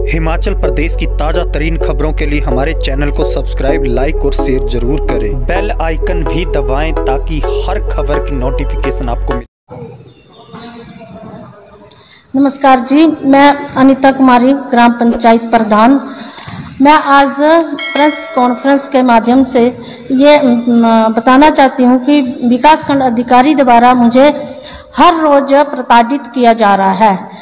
हिमाचल प्रदेश की ताज़ा तरीन खबरों के लिए हमारे चैनल को सब्सक्राइब, लाइक और शेयर जरूर करें। बेल आइकन भी दबाएं ताकि हर खबर की नोटिफिकेशन आपको मिले। नमस्कार जी, मैं अनिता कुमारी, ग्राम पंचायत प्रधान। मैं आज प्रेस कॉन्फ्रेंस के माध्यम से ये बताना चाहती हूँ कि विकासखंड अधिकारी द्वारा मुझे हर रोज प्रताड़ित किया जा रहा है।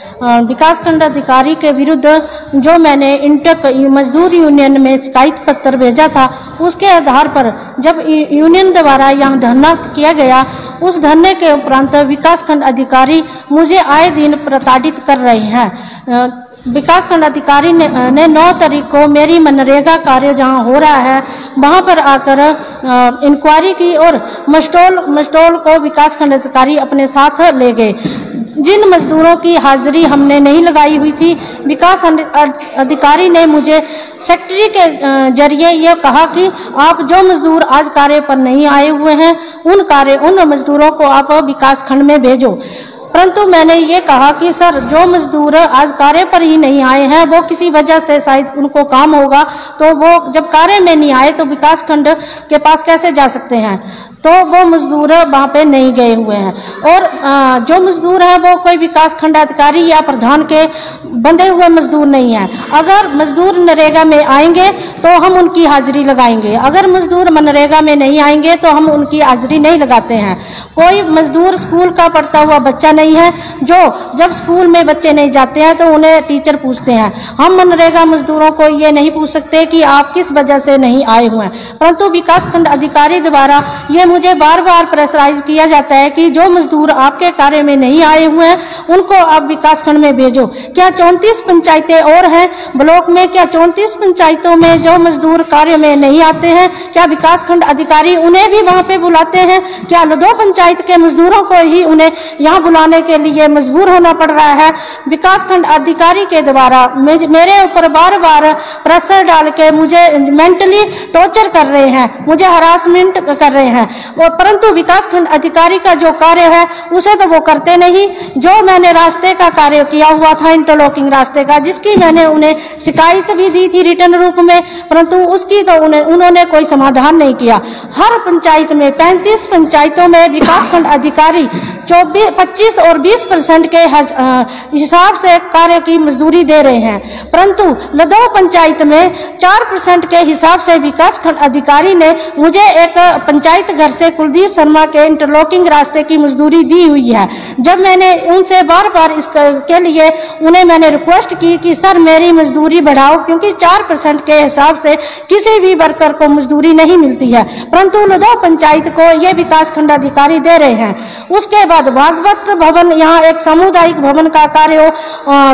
विकासखंड अधिकारी के विरुद्ध जो मैंने इंटक मजदूर यूनियन में शिकायत पत्र भेजा था, उसके आधार पर जब यूनियन द्वारा यहाँ धरना किया गया, उस धरने के उपरांत विकासखंड अधिकारी मुझे आए दिन प्रताड़ित कर रहे हैं। विकासखंड अधिकारी ने 9 तारीख को मेरी मनरेगा कार्य जहां हो रहा है वहां पर आकर इंक्वायरी की और मस्टोल को विकासखंड अधिकारी अपने साथ ले गए। जिन मजदूरों की हाजिरी हमने नहीं लगाई हुई थी, विकास अधिकारी ने मुझे सेक्रेटरी के जरिए ये कहा कि आप जो मजदूर आज कार्य पर नहीं आए हुए हैं उन मजदूरों को आप विकासखंड में भेजो। परंतु मैंने ये कहा कि सर, जो मजदूर आज कार्य पर ही नहीं आए हैं, वो किसी वजह से शायद उनको काम होगा, तो वो जब कार्य में नहीं आए तो विकासखंड के पास कैसे जा सकते हैं। तो वो मजदूर वहाँ पे नहीं गए हुए हैं और जो मजदूर हैं वो कोई विकासखंड अधिकारी या प्रधान के बंधे हुए मजदूर नहीं है। अगर मजदूर नरेगा में आएंगे तो हम उनकी हाजिरी लगाएंगे, अगर मजदूर मनरेगा में नहीं आएंगे तो हम उनकी हाजिरी नहीं लगाते हैं। कोई मजदूर स्कूल का पढ़ता हुआ बच्चा नहीं है जो जब स्कूल में बच्चे नहीं जाते हैं तो उन्हें टीचर पूछते हैं। हम मनरेगा मजदूरों को ये नहीं पूछ सकते कि आप किस वजह से नहीं आए हुए हैं। परंतु विकासखंड अधिकारी द्वारा ये मुझे बार बार प्रेशराइज किया जाता है कि जो मजदूर आपके कार्य में नहीं आए हुए हैं उनको आप विकासखंड में भेजो। क्या 34 पंचायतें और हैं ब्लॉक में? क्या 34 पंचायतों में जो मजदूर कार्य में नहीं आते हैं, क्या विकासखंड अधिकारी उन्हें भी वहां पे बुलाते हैं? क्या दो पंचायत के मजदूरों को ही उन्हें यहाँ बुलाने के लिए मजबूर होना पड़ रहा है? विकासखंड अधिकारी के द्वारा मेरे ऊपर बार बार प्रेशर डाल के मुझे मेंटली टॉर्चर कर रहे हैं, मुझे हरासमेंट कर रहे हैं। परंतु विकासखंड अधिकारी का जो कार्य है उसे तो वो करते नहीं। जो मैंने रास्ते का कार्य किया हुआ था, इंटरलॉकिंग रास्ते का, जिसकी मैंने उन्हें शिकायत भी दी थी रिटर्न रूप में, परंतु उसकी तो उन्होंने कोई समाधान नहीं किया। हर पंचायत में 35 पंचायतों में विकासखंड अधिकारी 25 और 20% के हिसाब से कार्य की मजदूरी दे रहे हैं, परंतु लदौ पंचायत में 4% के हिसाब से विकासखंड अधिकारी ने मुझे एक पंचायत घर से कुलदीप शर्मा के इंटरलॉकिंग रास्ते की मजदूरी दी हुई है। जब मैंने उनसे बार बार इसके लिए उन्हें मैंने रिक्वेस्ट की कि सर मेरी मजदूरी बढ़ाओ, क्योंकि 4% के हिसाब से किसी भी वर्कर को मजदूरी नहीं मिलती है, परंतु लदौ पंचायत को ये विकासखंड अधिकारी दे रहे हैं। उसके बाद भागवत भवन, यहाँ एक सामुदायिक भवन का कार्य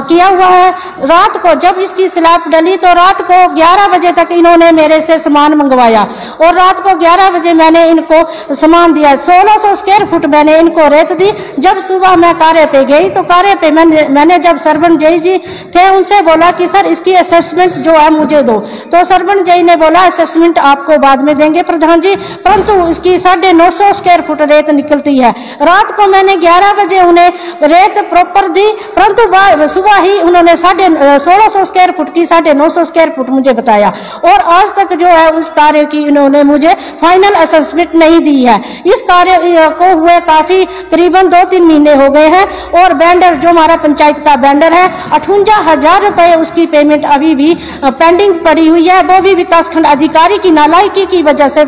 किया हुआ है। रात को जब इसकी स्लैब डली तो रात को 11 बजे तक इन्होंने मेरे से सामान मंगवाया और रात को 11 बजे मैंने इनको सामान दिया। 1600 स्क्वायर फुट मैंने इनको रेत दी। जब सुबह मैं कार्य पे गई तो कार्य पे मैंने जब सरपंच जय जी थे उनसे बोला कि सर इसकी असेसमेंट जो है मुझे दो, तो सरपंच जय ने बोला असेसमेंट आपको बाद में देंगे प्रधान जी, परंतु इसकी 950 स्क्वायर फुट रेत निकलती है। रात को मैंने 11 बजे उन्हें रेत प्रॉपर दी, परंतु सुबह ही उन्होंने 1600 स्क्वायर फुट की 950 स्क्वायर फुट मुझे बताया और आज तक जो है उस कार्य की इन्होंने मुझे फाइनल असेसमेंट नहीं दी है। इस कार्य को हुए काफी करीबन 2-3 महीने हो गए हैं और वेंडर जो हमारा पंचायत का वेंडर है 58,000 रुपए उसकी पेमेंट अभी भी पेंडिंग पड़ी हुई है। वो भी विकासखंड अधिकारी की नालायकी की वजह से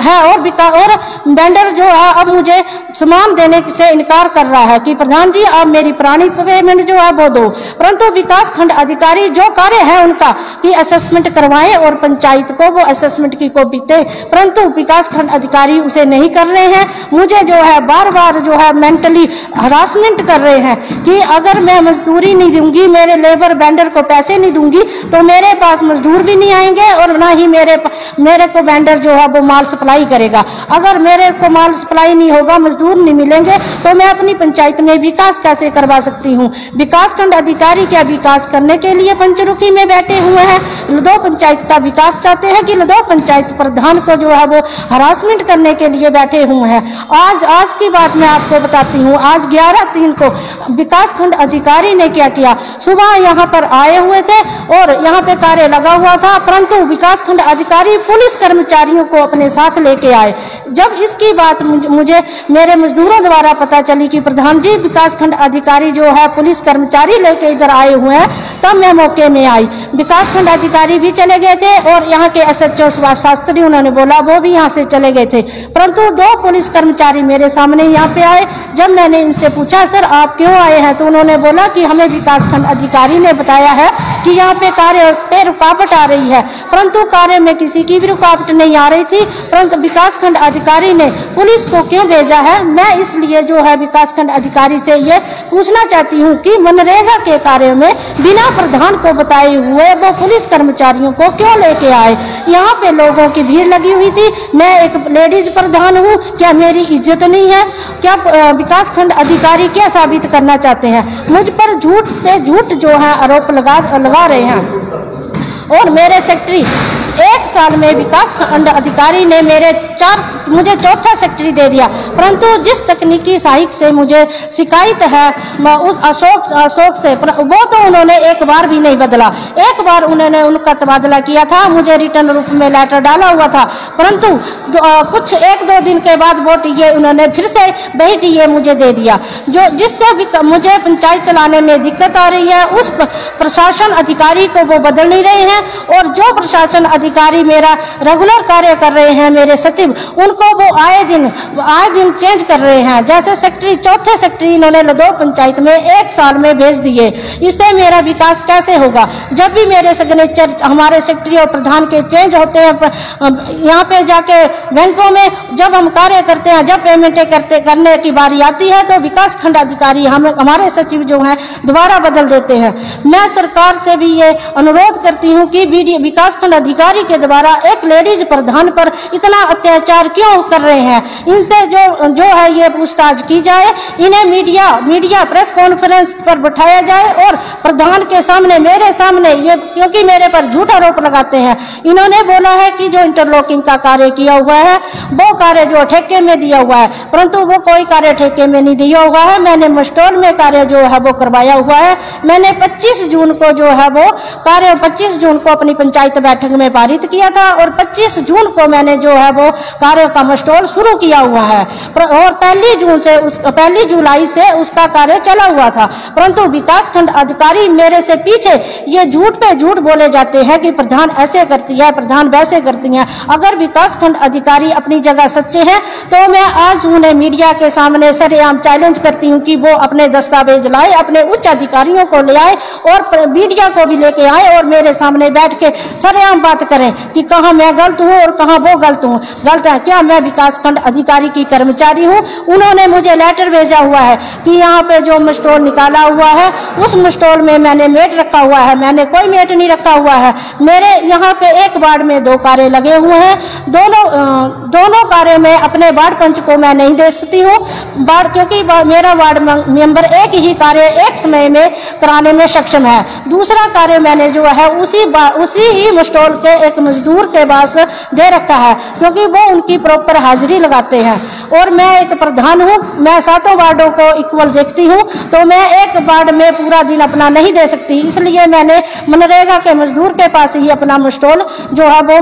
है और वेंडर जो है अब मुझे सामान देने से इनकार कर रहा है कि प्रधान जी आप मेरी पुरानी पेमेंट जो है वो दो, परंतु विकासखंड अधिकारी जो कार्य है उनका कि असेसमेंट करवाएं और पंचायत को वो असेसमेंट की कॉपी दे, परंतु विकासखंड अधिकारी उसे नहीं कर रहे हैं। मुझे जो है बार बार जो है मेंटली हरासमेंट कर रहे हैं कि अगर मैं मजदूरी नहीं दूंगी, मेरे लेबर वेंडर को पैसे नहीं दूंगी तो मेरे पास मजदूर भी नहीं आएंगे और ना ही मेरे को वेंडर जो है वो माल सप्लाई करेगा। अगर मेरे को माल सप्लाई नहीं होगा, मजदूर नहीं मिलेंगे तो मैं अपनी पंचायत में विकास कैसे करवा सकती हूँ। विकासखंड अधिकारी क्या विकास करने के लिए पंचरुखी में बैठे हुए हैं, लदौ पंचायत का विकास चाहते हैं कि लदौ पंचायत प्रधान को जो है वो हरासमेंट करने के लिए बैठे हुए हैं। आज की बात मैं आपको बताती हूँ। आज 11/3 को विकासखंड अधिकारी ने क्या किया, सुबह यहाँ पर आए हुए थे और यहाँ पे कार्य लगा हुआ था, परंतु विकासखंड अधिकारी पुलिस कर्मचारियों को अपने साथ लेके आए। जब इसकी बात मुझे मेरे मजदूरों द्वारा पता चली कि प्रधान जी विकासखंड अधिकारी जो है पुलिस कर्मचारी लेके इधर आए हुए हैं, तब मैं मौके में आई। विकासखंड अधिकारी भी चले गए थे और यहाँ के SHO सुभाष शास्त्री उन्होंने बोला वो भी यहाँ से चले गए थे, परंतु 2 पुलिस कर्मचारी मेरे सामने यहाँ पे आए। जब मैंने इनसे पूछा सर आप क्यों आए हैं, तो उन्होंने बोला कि हमें विकासखंड अधिकारी ने बताया है कि यहाँ पे कार्य पे रुकावट आ रही है, परंतु कार्य में किसी की भी रुकावट नहीं आ रही थी, परंतु विकासखंड अधिकारी ने पुलिस को क्यों भेजा है। मैं इसलिए जो है विकासखंड अधिकारी से ये पूछना चाहती हूँ कि मनरेगा के कार्य में बिना प्रधान को बताए हुए वो पुलिस कर्मचारियों को क्यों लेके आए। यहाँ पे लोगों की भीड़ लगी हुई थी, मैं एक लेडीज प्रधान हूँ, क्या मेरी इज्जत नहीं है? क्या विकासखंड अधिकारी क्या साबित करना चाहते हैं? मुझ पर झूठ पे झूठ जो है आरोप लगा रहे हैं। और मेरे सेक्रेटरी 1 साल में विकासखंड अधिकारी ने मुझे 4था सेक्रेटरी दे दिया, परंतु जिस तकनीकी सहायक से मुझे शिकायत है उस अशोक से, वो तो उन्होंने एक बार भी नहीं बदला। एक बार उन्होंने उनका तबादला किया था, मुझे रिटर्न रूप में लेटर डाला हुआ था, परंतु कुछ 1-2 दिन के बाद वो टीए उन्होंने फिर से वही टीए मुझे दे दिया, जो जिससे मुझे पंचायत चलाने में दिक्कत आ रही है। उस प्रशासन अधिकारी को वो बदल नहीं रहे हैं और जो प्रशासन अधिकारी मेरा रेगुलर कार्य कर रहे हैं, मेरे सचिव, उनको वो आए दिन चेंज कर रहे हैं। जैसे सेक्रेटरी 4थे सेक्रेटरी इन्होंने लदौ पंचायत में 1 साल में भेज दिए। इससे मेरा विकास कैसे होगा? जब भी मेरे सिग्नेचर हमारे सेक्रेटरी और प्रधान के चेंज होते हैं, यहाँ पे जाके बैंकों में जब हम कार्य करते हैं, जब पेमेंटें करने की बारी आती है, तो विकासखंड अधिकारी हमारे सचिव जो है दोबारा बदल देते हैं। मैं सरकार से भी ये अनुरोध करती हूँ कि विकासखंड अधिकारी के द्वारा एक लेडीज प्रधान पर इतना अत्याचार क्यों कर रहे हैं। इनसे जो है ये पूछताछ की जाए, इन्हें मीडिया प्रेस कॉन्फ्रेंस पर बैठाया जाए और प्रधान के सामने, मेरे सामने, ये क्योंकि मेरे पर झूठ आरोप लगाते हैं। इन्होंने बोला है कि जो इंटरलॉकिंग का कार्य किया हुआ है वो कार्य जो ठेके में दिया हुआ है, परंतु वो कोई कार्य ठेके में नहीं दिया हुआ है। मैंने मस्टोल में कार्य जो है वो करवाया हुआ है। मैंने 25 जून को जो है वो कार्य 25 जून को अपनी पंचायत बैठक में पारित किया था और 25 जून को मैंने जो है वो कार्य का मस्टोल शुरू किया हुआ है और 1 जुलाई से उसका कार्य चला हुआ था, परंतु विकासखंड अधिकारी मेरे से पीछे ये झूठ पे झूठ बोले जाते हैं कि प्रधान ऐसे करती है, प्रधान वैसे करती है। अगर विकासखंड अधिकारी अपनी जगह सच्चे हैं तो मैं आज उन्हें मीडिया के सामने सरेआम चैलेंज करती हूँ कि वो अपने दस्तावेज लाए, अपने उच्च अधिकारियों को ले आए और मीडिया को भी लेके आए और मेरे सामने बैठ के सरेआम बात करें कि कहाँ मैं गलत हूँ और कहाँ वो गलत है। क्या मैं विकासखंड अधिकारी की कर्मचारी हूँ? उन्होंने मुझे लेटर भेजा हुआ है कि यहाँ पे जो मस्टोल निकाला हुआ है उस मस्टोल में मैंने मेट रखा हुआ है। मैंने कोई मेट नहीं रखा हुआ है। मेरे यहाँ पे एक वार्ड में 2 कार्य लगे हुए हैं, दोनों कार्य में अपने वार्ड पंच को मैं नहीं दे सकती हूँ, क्योंकि मेरा वार्ड मेंबर एक ही कार्य एक समय में कराने में सक्षम है। दूसरा कार्य मैंने जो है उसी ही मस्टोल के एक मजदूर के पास दे रखा है, क्योंकि वो उनकी प्रॉपर हाजिरी लगाते हैं। और मैं एक प्रधान हूँ, मैं 7 वार्डों को इक्वल देखती हूँ, तो मैं एक वार्ड में पूरा दिन अपना नहीं दे सकती, इसलिए मैंने मनरेगा के मजदूर के पास ही अपना मस्टोल जो है वो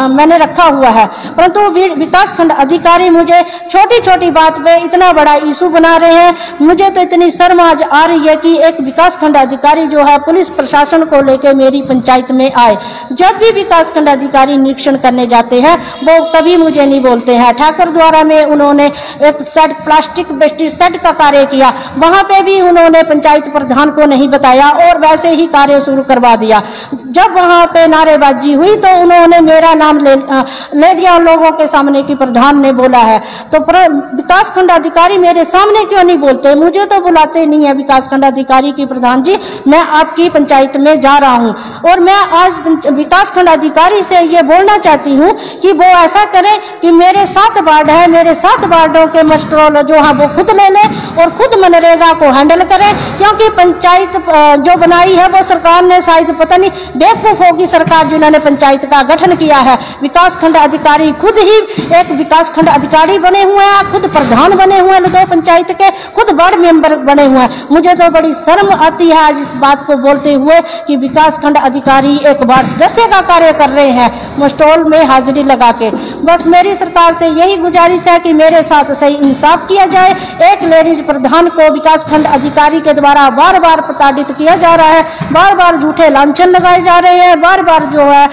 मैंने रखा हुआ है। परंतु विकासखंड अधिकारी मुझे छोटी छोटी बात पे इतना बड़ा इशू बना रहे हैं। मुझे तो इतनी शर्म आज आ रही है कि एक विकासखंड अधिकारी जो है पुलिस प्रशासन को लेकर मेरी पंचायत में आए। जब भी विकासखंड अधिकारी निरीक्षण करने जाते हैं वो कभी मुझे नहीं बोलते हैं। ठाकुर द्वारा में उन्होंने एक प्लास्टिक वेस्टेज सेट का कार्य किया, वहां पे भी उन्होंने पंचायत प्रधान को नहीं बताया और वैसे ही कार्य शुरू करवा दिया। जब वहां पे नारेबाजी हुई तो उन्होंने मेरा नाम ले दिया उन लोगों के सामने कि प्रधान ने बोला है। तो विकास खंड अधिकारी मेरे सामने क्यों नहीं बोलते? मुझे तो बुलाते नहीं है विकास खंड अधिकारी की प्रधान जी, मैं आपकी पंचायत में जा रहा हूं। और मैं आज विकास खंड अधिकारी से ये बोलना चाहती हूँ कि वो ऐसा करें कि मेरे 7 वार्ड है, मेरे 7 वार्डों के मस्टरोल जो है वो खुद ले लें और खुद मनरेगा को हैंडल करें, क्योंकि पंचायत जो बनाई है वो सरकार ने, शायद पता नहीं बेवकूफ होगी सरकार जिन्होंने पंचायत का गठन किया है। विकास खंड अधिकारी खुद ही एक विकास खंड अधिकारी बने हुए हैं, खुद प्रधान बने हुए हैं, 2 पंचायत के खुद वार्ड मेंबर बने हुए हैं। मुझे तो बड़ी शर्म आती है आज इस बात को बोलते हुए कि विकास खंड अधिकारी एक वार्ड सदस्य का कार्य कर रहे हैं मस्टोल में हाजिरी लगा के। बस मेरी सरकार से यही गुजारिश है कि मेरे साथ सही इंसाफ किया जाए। एक लेडीज प्रधान को विकास खंड अधिकारी के द्वारा बार बार प्रताड़ित किया जा रहा है, बार बार झूठे लांछन लगाए जा रहे हैं, बार बार जो है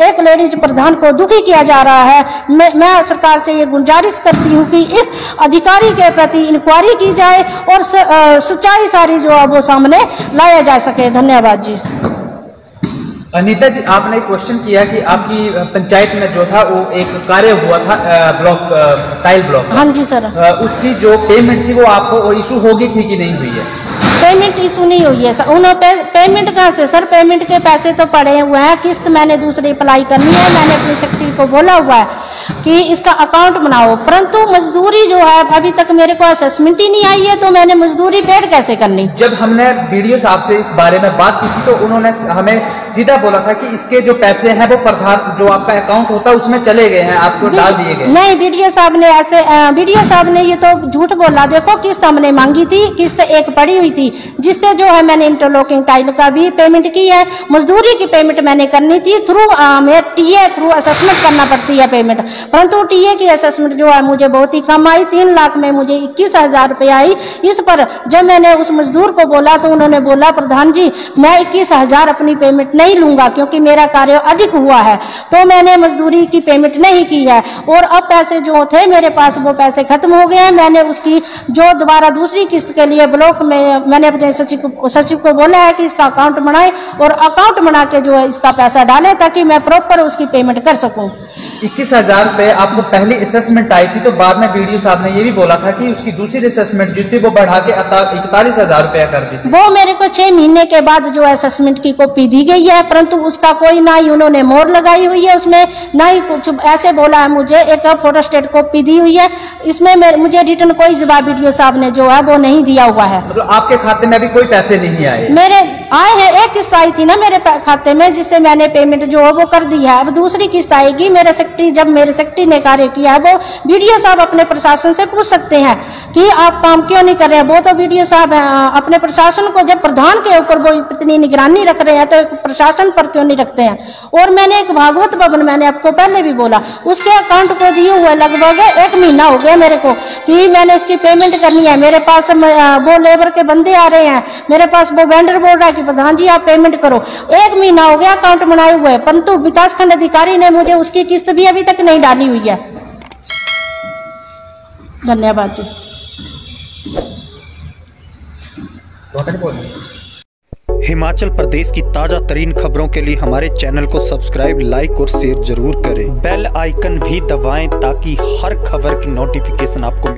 एक लेडीज प्रधान को दुखी किया जा रहा है। मैं सरकार से ये गुजारिश करती हूँ कि इस अधिकारी के प्रति इंक्वायरी की जाए और सच्चाई सारी जो है वो सामने लाया जा सके। धन्यवाद जी। अनीता जी, आपने एक क्वेश्चन किया कि आपकी पंचायत में जो था वो एक कार्य हुआ था ब्लॉक टाइल ब्लॉक। हाँ जी सर। उसकी जो पेमेंट थी वो आपको इशू होगी थी कि नहीं हुई है? पेमेंट इशू नहीं हुई है सर। उन्होंने पेमेंट कहाँ से सर? पेमेंट के पैसे तो पड़े हुए हैं, किस्त मैंने दूसरी अप्लाई करनी है, मैंने अपनी सेक्रेटरी को बोला हुआ है कि इसका अकाउंट बनाओ, परंतु मजदूरी जो है अभी तक मेरे को असेसमेंट ही नहीं आई है, तो मैंने मजदूरी पेड कैसे करनी? जब हमने वीडियो साहब से इस बारे में बात की थी तो उन्होंने हमें सीधा बोला था कि इसके जो पैसे हैं वो प्रधान जो आपका अकाउंट होता है उसमें चले गए हैं, आपको डाल दिए गए। नहीं, वीडियो साहब ने ऐसे ये तो झूठ बोला। देखो किस्त हमने मांगी थी, किस्त एक पड़ी हुई थी जिससे जो है मैंने इंटरलॉकिंग टाइल का भी पेमेंट की है, मजदूरी की पेमेंट मैंने करनी थी थ्रू टीए थ्रू असेसमेंट करना पड़ती है पेमेंट, परंतु टीए की असेसमेंट जो है मुझे बहुत ही कम आई, 3 लाख में मुझे 21,000 रुपये आई। इस पर जब मैंने उस मजदूर को बोला तो उन्होंने बोला प्रधान जी मैं 21,000 अपनी पेमेंट नहीं लूंगा क्योंकि मेरा कार्य अधिक हुआ है, तो मैंने मजदूरी की पेमेंट नहीं की है। और अब पैसे जो थे मेरे पास वो पैसे खत्म हो गए हैं। मैंने उसकी जो दोबारा दूसरी किस्त के लिए ब्लॉक में मैंने अपने सचिव को बोला है कि इसका अकाउंट बनाए और अकाउंट बना के जो है इसका पैसा डाले ताकि मैं प्रॉपर उसकी पेमेंट कर सकूं। 21,000 रुपए आपको पहली असेसमेंट आई थी, तो बाद में वीडियो साहब ने ये भी बोला था कि उसकी दूसरी असेसमेंट जो थी वो बढ़ा के 41,000 रुपया कर दी थी। वो मेरे को 6 महीने के बाद जो असेसमेंट की कॉपी दी गई है, परंतु उसका कोई ना ही उन्होंने मोहर लगाई हुई है उसमें, ना ही कुछ ऐसे बोला है। मुझे एक फोटोस्टेट कॉपी दी हुई है, इसमें मुझे रिटर्न कोई जवाब वीडियो साहब ने जो है वो नहीं दिया हुआ है। मतलब आपके खाते में अभी कोई पैसे नहीं आए? मेरे आए हैं, एक किस्त आई थी ना मेरे खाते में जिससे मैंने पेमेंट जो है वो कर दी है। अब दूसरी किस्त आएगी। मेरे सेक्रेटरी जब मेरे सेक्रेटरी ने कार्य किया है वो वीडियो साहब अपने प्रशासन से पूछ सकते हैं कि आप काम क्यों नहीं कर रहे हैं। वो तो वीडियो साहब अपने प्रशासन को, जब प्रधान के ऊपर वो इतनी निगरानी रख रहे हैं तो एक प्रशासन पर क्यों नहीं रखते हैं। और मैंने एक भागवत भवन, मैंने आपको पहले भी बोला, उसके अकाउंट को दिए हुए लगभग 1 महीना हो गया मेरे को कि मैंने इसकी पेमेंट करनी है। मेरे पास वो लेबर के बंदे आ रहे हैं, मेरे पास वो वेंडर बोल रहा है कि प्रधान जी आप पेमेंट करो। 1 महीना हो गया अकाउंट बनाए हुए, परंतु विकास खंड अधिकारी ने मुझे उसकी किस्त भी अभी तक नहीं डाली हुई है। धन्यवाद जी। हिमाचल प्रदेश की ताजा तरीन खबरों के लिए हमारे चैनल को सब्सक्राइब, लाइक और शेयर जरूर करें। बेल आइकन भी दबाएं ताकि हर खबर की नोटिफिकेशन आपको मिले।